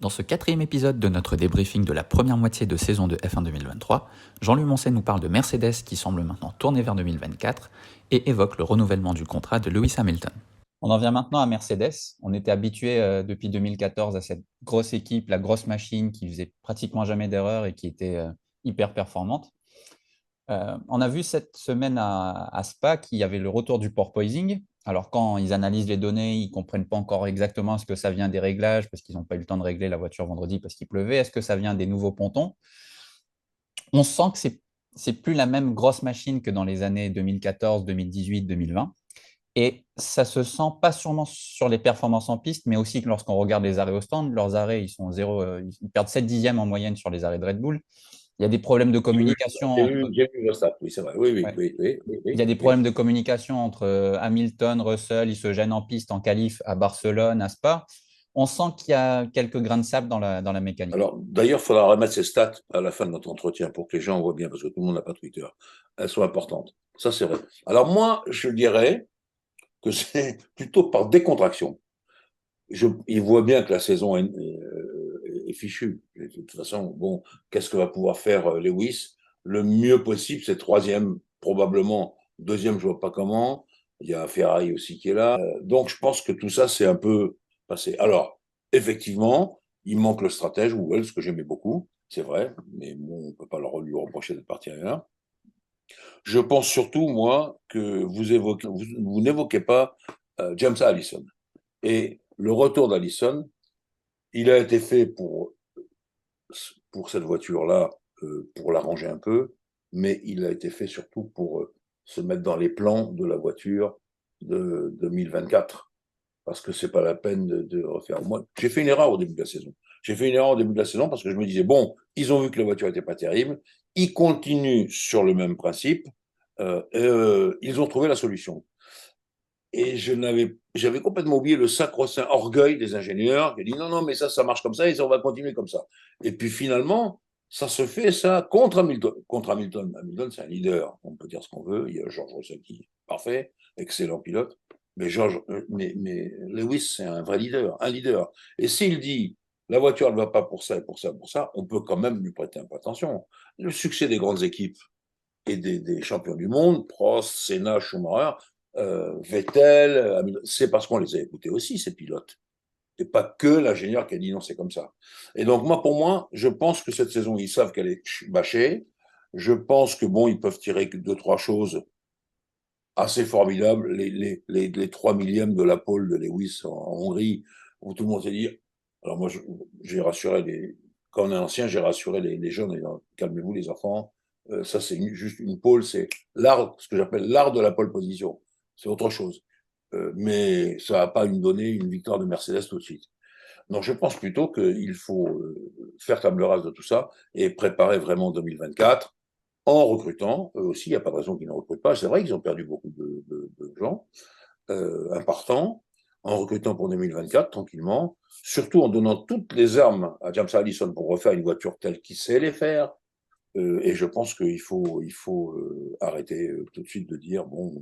Dans ce quatrième épisode de notre débriefing de la première moitié de saison de F1 2023, Jean-Louis Moncey nous parle de Mercedes qui semble maintenant tourner vers 2024 et évoque le renouvellement du contrat de Lewis Hamilton. On en vient maintenant à Mercedes. On était habitué depuis 2014 à cette grosse équipe, la grosse machine qui faisait pratiquement jamais d'erreurs et qui était hyper performante. On a vu cette semaine à Spa qu'il y avait le retour du porpoising. Alors, quand ils analysent les données, ils ne comprennent pas encore exactement ce que ça vient des réglages parce qu'ils n'ont pas eu le temps de régler la voiture vendredi parce qu'il pleuvait. Est-ce que ça vient des nouveaux pontons? On sent que c'est plus la même grosse machine que dans les années 2014, 2018, 2020. Et ça se sent pas sûrement sur les performances en piste, mais aussi que lorsqu'on regarde les arrêts au stand, leurs arrêts, ils sont ils perdent 7 dixièmes en moyenne sur les arrêts de Red Bull. Il y a des problèmes de communication entre... J'ai vu Verstappen, oui, c'est vrai. Oui, oui, Ouais. oui, oui, oui, Il y a oui, des oui. problèmes de communication entre Hamilton, Russell, ils se gênent en piste, en qualif à Barcelone, à Spa. On sent qu'il y a quelques grains de sable dans la mécanique. Alors, d'ailleurs, il faudra remettre ces stats à la fin de notre entretien pour que les gens voient bien, parce que tout le monde n'a pas Twitter. Elles sont importantes. Ça, c'est vrai. Alors, moi, je dirais que c'est plutôt par décontraction. Il voit bien que la saison est fichue. De toute façon, bon, qu'est-ce que va pouvoir faire Lewis? Le mieux possible, c'est troisième, probablement. Deuxième, je vois pas comment. Il y a Ferrari aussi qui est là. Donc, je pense que tout ça, c'est un peu passé. Alors, effectivement, il manque le stratège, Wells, ce que j'aimais beaucoup, c'est vrai, mais bon, on peut pas lui reprocher d'être parti rien. Je pense surtout, moi, que vous n'évoquez pas James Allison. Et le retour d'Allison, il a été fait pour cette voiture-là, pour l'arranger un peu, mais il a été fait surtout pour se mettre dans les plans de la voiture de 2024. Parce que c'est pas la peine de refaire. Moi, j'ai fait une erreur au début de la saison. J'ai fait une erreur au début de la saison parce que je me disais, bon, ils ont vu que la voiture n'était pas terrible, ils continuent sur le même principe, ils ont trouvé la solution. Et j'avais complètement oublié le sacro-saint orgueil des ingénieurs qui dit non, non, mais ça marche comme ça et on va continuer comme ça. Et puis finalement, ça se fait ça contre Hamilton. Contre Hamilton, Hamilton, c'est un leader. On peut dire ce qu'on veut. Il y a George Russell qui est parfait, excellent pilote. Mais Lewis, c'est un vrai leader, un leader. Et s'il dit la voiture ne va pas pour ça et pour ça, pour ça, on peut quand même lui prêter un peu attention. Le succès des grandes équipes et des champions du monde, Prost, Senna, Schumacher, Vettel, c'est parce qu'on les a écoutés aussi, ces pilotes. Et pas que l'ingénieur qui a dit non, c'est comme ça. Et donc, pour moi, je pense que cette saison, ils savent qu'elle est bâchée. Je pense que bon, ils peuvent tirer deux, trois choses assez formidables. Les 3 millièmes de la pole de Lewis en Hongrie, où tout le monde s'est dit. Alors, moi, j'ai rassuré quand on est ancien, j'ai rassuré les jeunes, calmez-vous, les enfants. Ça, c'est juste une pole, c'est l'art, ce que j'appelle l'art de la pole position. C'est autre chose. Mais ça va pas nous donner une victoire de Mercedes tout de suite. Donc, je pense plutôt qu'il faut faire table rase de tout ça et préparer vraiment 2024 en recrutant. Eux aussi, il n'y a pas de raison qu'ils ne recrutent pas. C'est vrai qu'ils ont perdu beaucoup de gens importants en recrutant pour 2024 tranquillement, surtout en donnant toutes les armes à James Allison pour refaire une voiture telle qu'il sait les faire. Et je pense qu'il faut arrêter tout de suite de dire bon,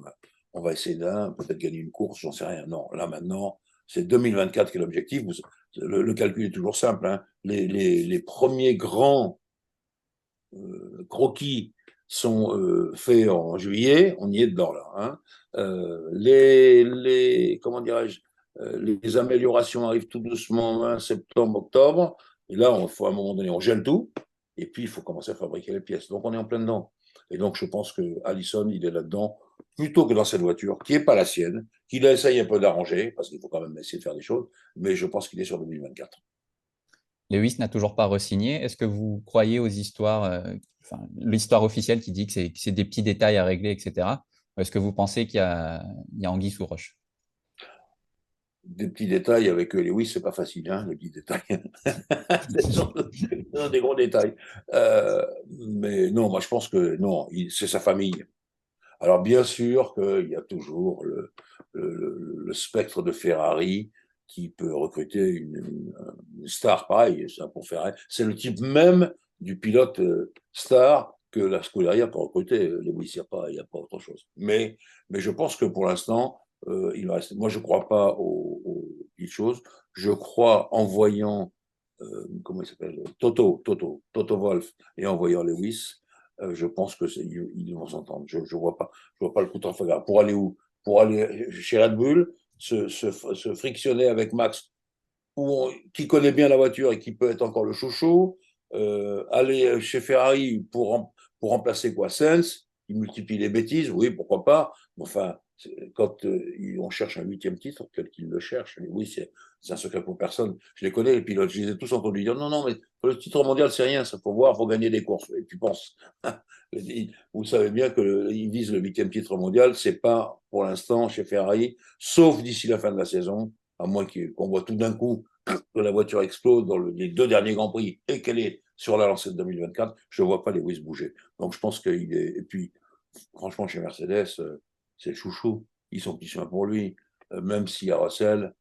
on va essayer peut-être gagner une course, j'en sais rien. Non, là maintenant, c'est 2024 qui est l'objectif. Le calcul est toujours simple. Hein. Les premiers grands croquis sont faits en juillet, on y est dedans là. Hein. Comment dirais-je, les améliorations arrivent tout doucement en septembre, octobre. Et là, il faut à un moment donné, on gèle tout. Et puis, il faut commencer à fabriquer les pièces. Donc, on est en plein dedans. Et donc, je pense que Allison, il est là-dedans, plutôt que dans cette voiture, qui n'est pas la sienne, qu'il essaye un peu d'arranger, parce qu'il faut quand même essayer de faire des choses. Mais je pense qu'il est sur 2024. Lewis n'a toujours pas re-signé. Est-ce que vous croyez aux histoires, l'histoire officielle qui dit que c'est des petits détails à régler, etc. Ou est-ce que vous pensez qu'il y a anguille sous roche? Des petits détails avec Lewis, c'est pas facile, hein, les petits détails. Ce sont des gros détails. Mais non, moi je pense que non, c'est sa famille. Alors bien sûr qu'il y a toujours le spectre de Ferrari qui peut recruter une star pareil, ça pour Ferrari. C'est le type même du pilote star que la Scuderia peut recruter. Lewis, il n'y a pas autre chose. Mais je pense que pour l'instant, il reste. Moi, je ne crois pas aux petites choses. Je crois en voyant comment il s'appelle, Toto Wolff et en voyant Lewis, je pense que ils vont s'entendre. Je vois pas le coup de Trafalgar. Pour aller où? Pour aller chez Red Bull, se frictionner avec Max, qui connaît bien la voiture et qui peut être encore le chouchou, aller chez Ferrari pour remplacer quoi, Sainz, il multiplie les bêtises, oui, pourquoi pas. Enfin, quand on cherche un 8e titre, tel qu'il le cherche, oui, c'est un secret pour personne. Je les connais, les pilotes, je les ai tous entendus dire non, non, mais le titre mondial, c'est rien, ça faut voir, faut gagner des courses. Et tu penses, vous savez bien qu'ils visent le 8e titre mondial, c'est pas pour l'instant chez Ferrari, sauf d'ici la fin de la saison, à moins qu'on voit tout d'un coup que la voiture explose dans les 2 derniers Grands Prix et qu'elle est sur la lancée de 2024, je ne vois pas Lewis bouger. Donc je pense qu'il est. Et puis, franchement, chez Mercedes, c'est le chouchou. Ils sont petits soins pour lui. Même s'il y a Russell,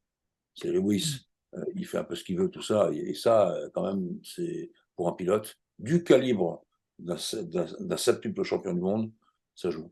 c'est Lewis. Il fait un peu ce qu'il veut, tout ça. Et ça, quand même, c'est pour un pilote du calibre d'un septuple champion du monde, ça joue.